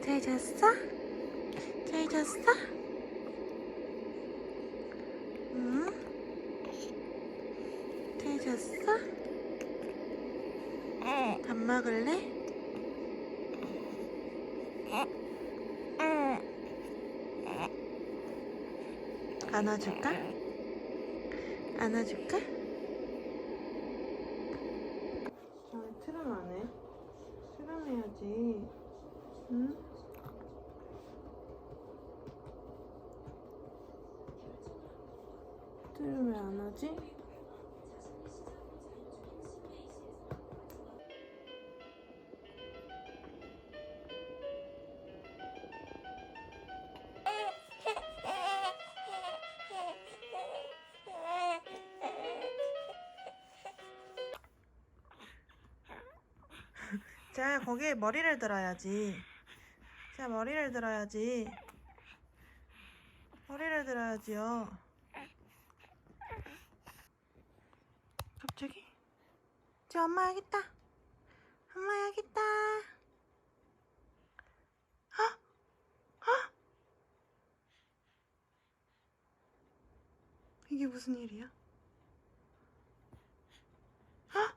잘 잤어? 잘 잤어? 응? 잘 잤어? 밥 먹을래? 안아줄까? 안아줄까? 왜 트름 안 해? 트름 해야지. 응? 트름 왜 안 하지? 자, 거기에 머리를 들어야지. 자, 머리를 들어야지. 머리를 들어야지요. 갑자기? 자, 엄마 여기 있다. 엄마 여기 있다. 헉! 헉! 이게 무슨 일이야? 헉!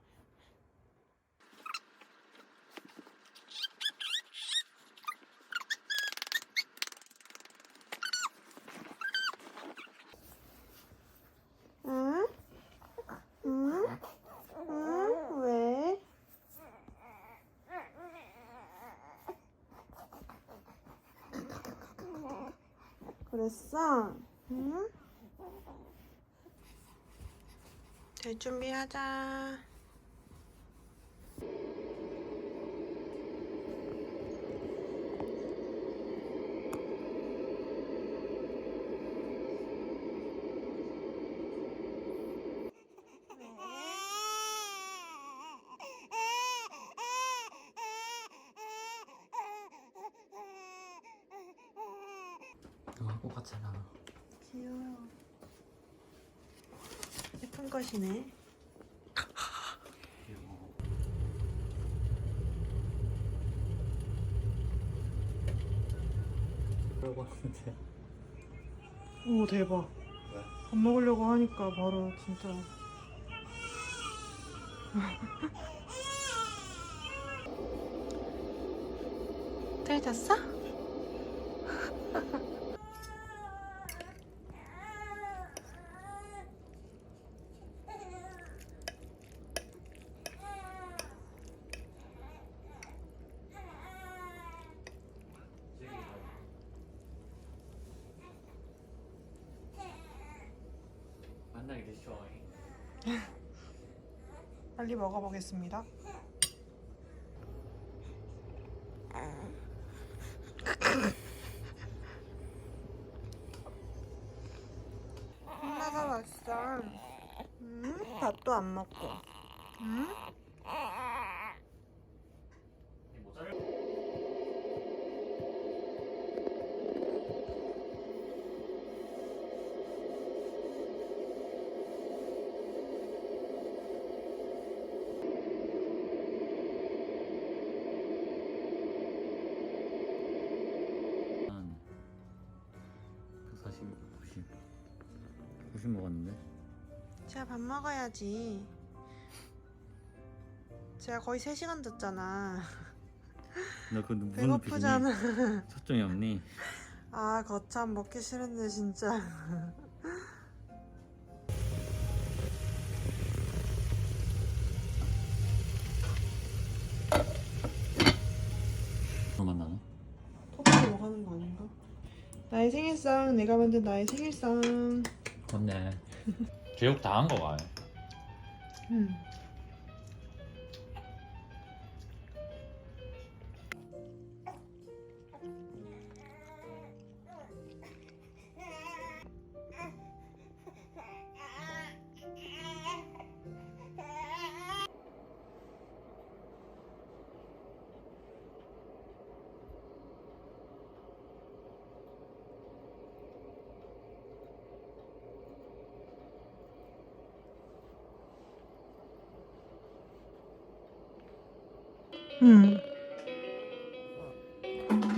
응? 응? 응? 왜? 그랬어? 응? 될 준비하자. 너랑 똑같잖아. 귀여워. 예쁜 것이네. 귀여워. 그러고 왔는데. 오, 대박. 왜? 밥 먹으려고 하니까 바로 진짜. 잘 잤어? 만나게 됐어. 빨리 먹어보겠습니다. 엄마가 왔어. 응? 밥도 안 먹고. 응? 한 140, 90 먹었는데. 제가 밥 먹어야지. 제가 거의 3시간 잤잖아. 너 그 무슨 배고프잖아. 눈빛이니? 초점이 없니? 아, 거참 먹기 싫은데 진짜. 너 만나나? 토끼 뭐 하는 거 아닌가? 나의 생일상, 내가 만든 나의 생일상. 맞네. 교육 다 한 거가. 응.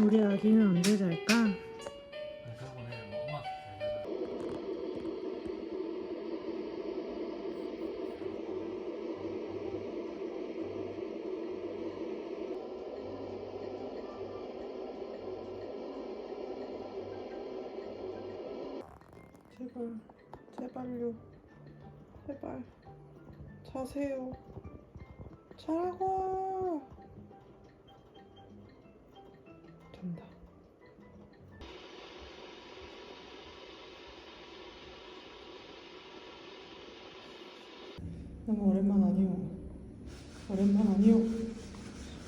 우리 자기는 언제 잘까? 저번에 뭐 엄마 제발, 제발요. 제발. 자세요. 자라고. 잔다. 너무 오랜만 아니오. 오랜만 아니오.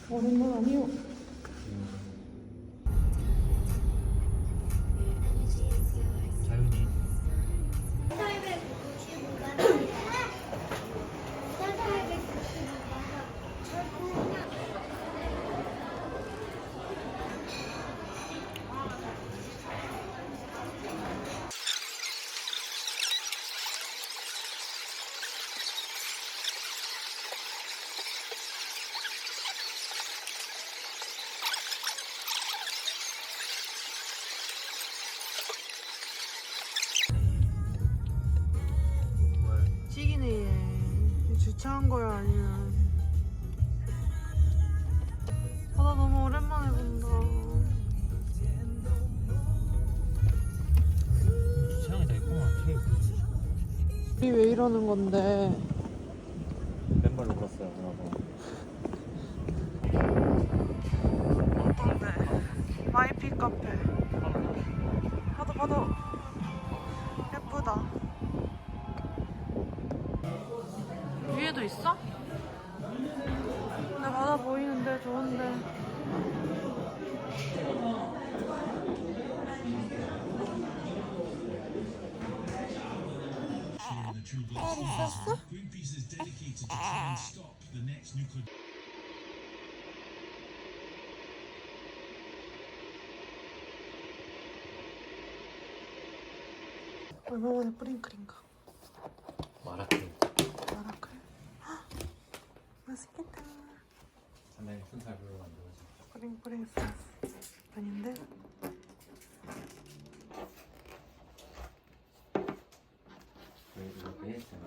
오랜만 아니오. 자윤이 찌기네 얘. 주차한 거야 아니면? 나 너무 오랜만에 본다. 주차장이 다 있구만. 우리 왜 이러는 건데? 맨발로 걸었어요. 그러고 어떤데? 마이피 카페. 봐도 봐도 예쁘다. 위에도 있어? 근데 바다 보이는데 좋은데. 아, 있었어? 얼마 만에 뿌링클인가? 마라클 마라클? 헉, 맛있겠다. 상당히 순살 별로 만들어지. 뿌링뿌링 소스 아닌데? 이거 베이스가